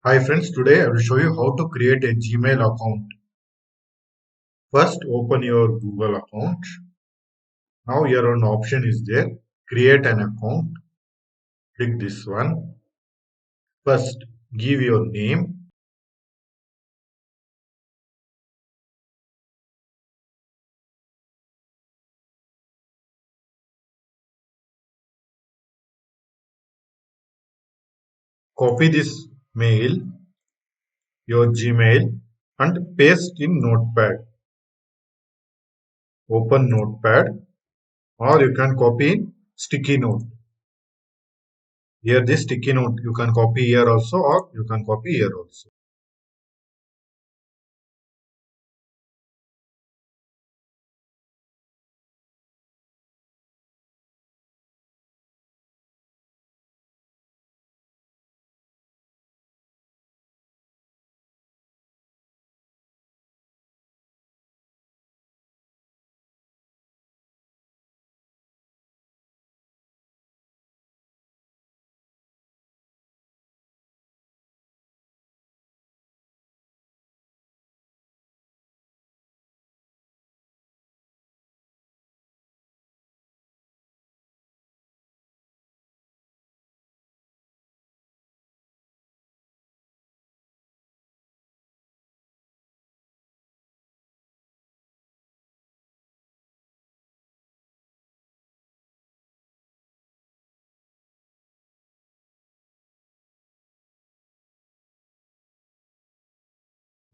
Hi friends, today I will show you how to create a Gmail account. First, open your Google account. Now here an option is there, create an account. Click this one. First, give your name. Copy this mail, your Gmail, and paste in Notepad. Open Notepad, or you can copy in sticky note. Here this sticky note you can copy here also, or you can copy here also.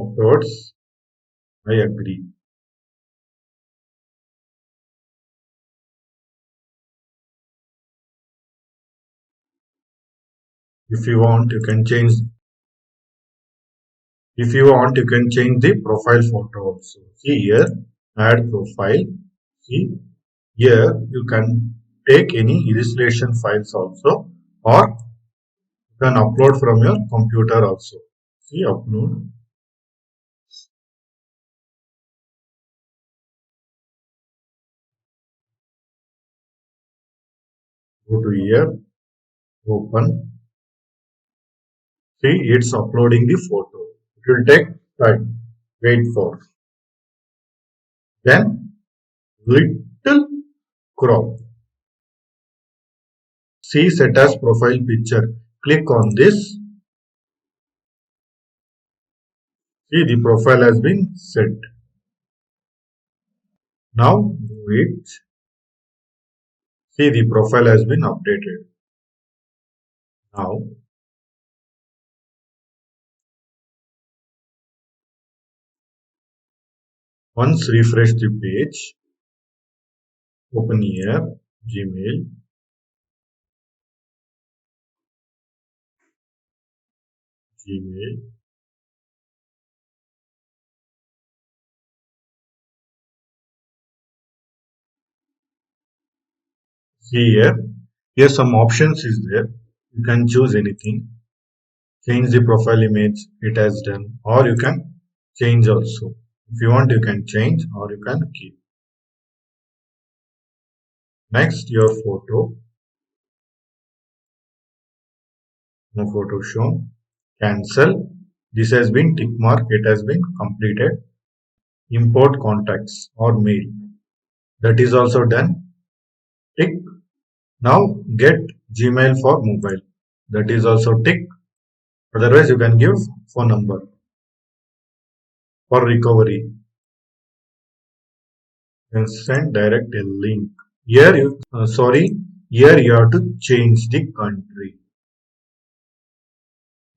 Afterwards, I agree. If you want, you can change. If you want, you can change the profile photo also. See here, add profile. See here, you can take any illustration files also, or you can upload from your computer also. See upload. Go to here, open. See, it's uploading the photo. It will take time. Wait for. Then little crop. See set as profile picture. Click on this. See the profile has been set. Now move it. See the profile has been updated. Now once refresh the page, open here Gmail, Gmail. See here some options is there. You can choose anything. Change the profile image, it has done, or you can change also. If you want, you can change or you can keep. Next, your photo. No photo shown. Cancel. This has been tick mark. It has been completed. Import contacts or mail. That is also done. Tick. Now get Gmail for mobile. That is also tick. Otherwise, you can give phone number for recovery. And send direct a link. Here you here you have to change the country.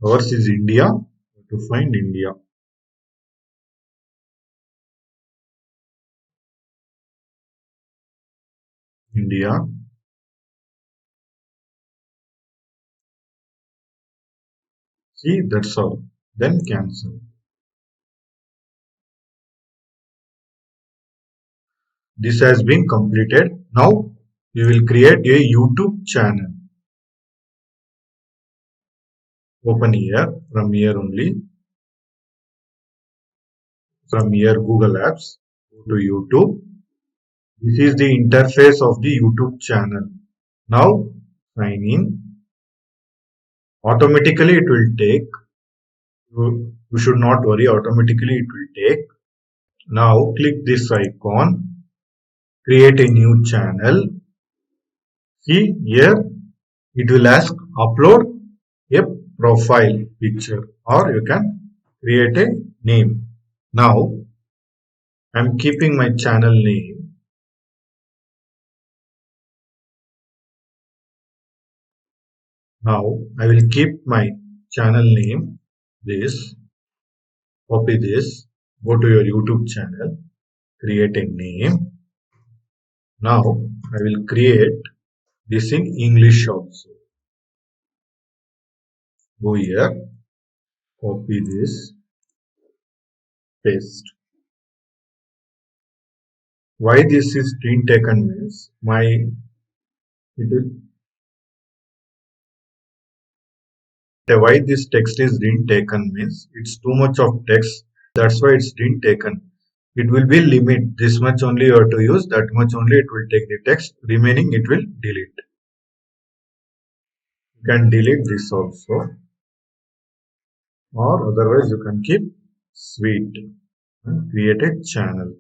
Ours is India. To find India. India. See that's all. Then cancel. This has been completed. Now we will create a YouTube channel. Open here from here only. From here Google Apps. Go to YouTube. This is the interface of the YouTube channel. Now sign in. Automatically it will take. You should not worry, automatically it will take. Now click this icon, create a new channel. See here, it will ask upload a profile picture or you can create a name. Now I'm keeping my channel name. Now I will keep my channel name this, copy this, go to your YouTube channel, create a name. Now I will create this in English also. Go here, copy this, paste. Why this is screen taken means it will why this text is didn't taken means it's too much of text. That's why it's didn't taken. It will be limit. This much only you have to use. That much only it will take the text. Remaining it will delete. You can delete this also, or otherwise you can keep sweet and create a channel.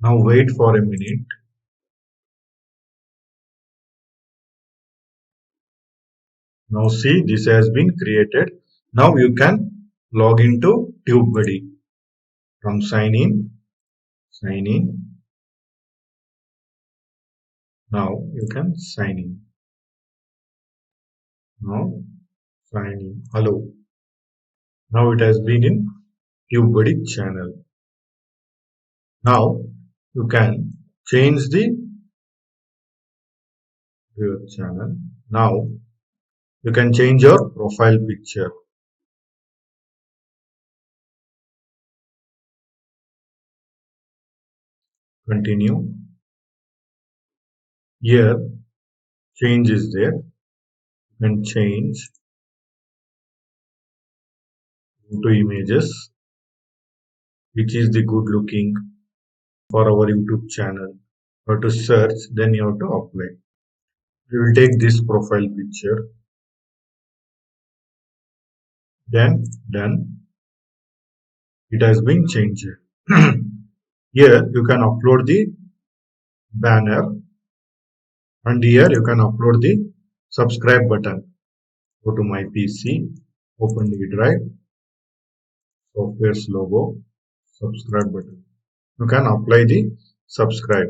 Now wait for a minute. Now see this has been created. Now you can log into TubeBuddy from sign in. Now you can sign in. Now sign in. Hello. Now it has been in TubeBuddy channel. Now you can change the your channel. Now you can change your profile picture. Continue. Here change is there. You can change, go to images, which is the good looking for our YouTube channel. You have to search, then you have to apply. You will take this profile picture, then done. It has been changed. Here you can upload the banner and here you can upload the subscribe button. Go to my PC, open the drive, software's logo, subscribe button. You can apply the subscribe.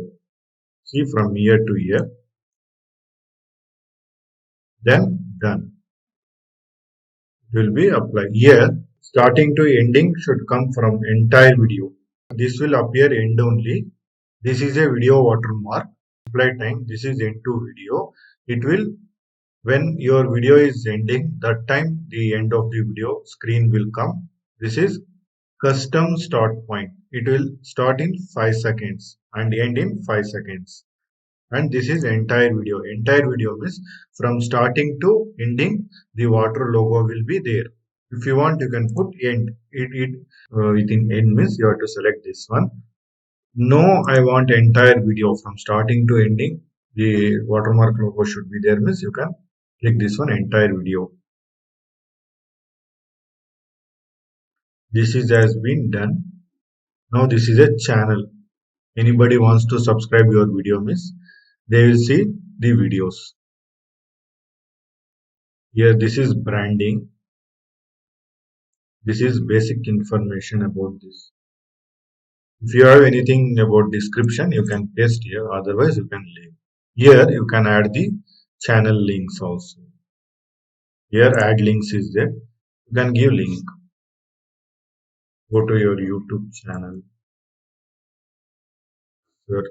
See from here to here, then done. It will be applied. Here, starting to ending should come from entire video. This will appear end only. This is a video watermark. Apply time. This is end to video. It will, when your video is ending, that time the end of the video screen will come. This is custom start point. It will start in 5 seconds and end in 5 seconds. And this is entire video means from starting to ending the water logo will be there. If you want you can put end within end means you have to select this one. No, I want entire video from starting to ending, the watermark logo should be there means you can click this one, entire video. This is has been done. Now this is a channel. Anybody wants to subscribe your video means they will see the videos. Here this is branding. This is basic information about this. If you have anything about description, you can paste here. Otherwise, you can leave. Here you can add the channel links also. Here add links is there. You can give link. Go to your YouTube channel. Search.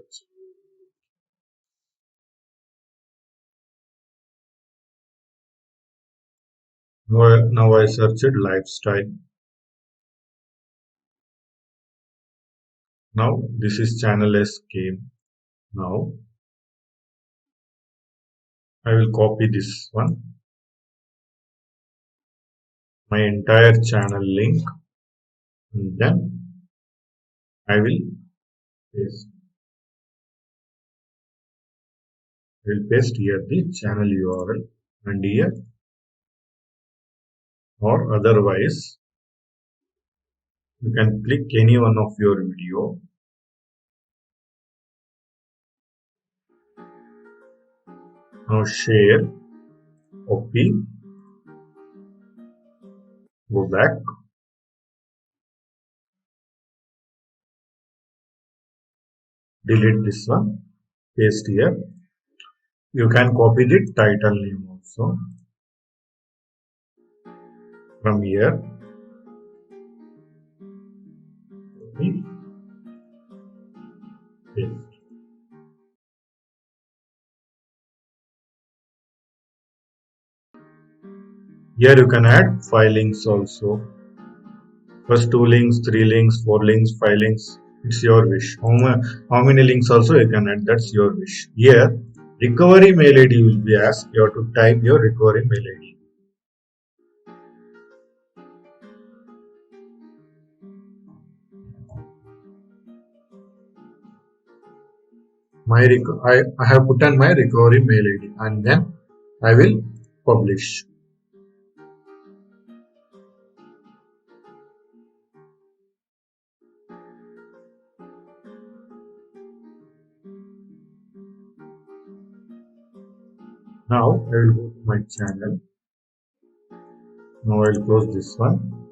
Now I searched lifestyle. Now this is channel S came. Now I will copy this one. My entire channel link. And then I will paste. will paste here the channel URL and here, or otherwise you can click any one of your video. Now share, copy, go back, delete this one, paste here. You can copy the title name also from here. Copy, paste. Here you can add 5 links also. First 2 links, 3 links, 4 links, 5 links. It's your wish. How many links also you can add, that's your wish. Here, recovery mail ID will be asked. You have to type your recovery mail ID. I have put on my recovery mail ID and then I will publish. Now I will go to my channel. Now I will close this one.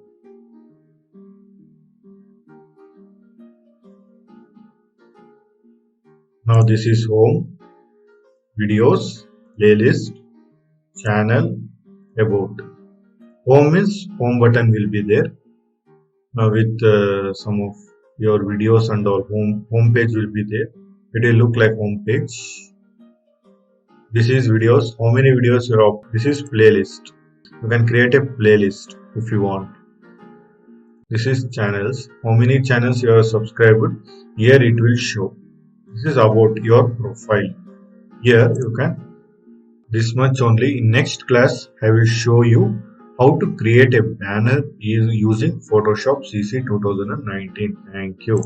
Now this is home, videos, playlist, channel, about. Home means home button will be there. Now with some of your videos and all, home page will be there. It will look like home page. This is videos. How many videos you have? This is playlist. You can create a playlist if you want. This is channels. How many channels you have subscribed? Here it will show. This is about your profile. Here you can. This much only. In next class, I will show you how to create a banner using Photoshop CC 2019. Thank you.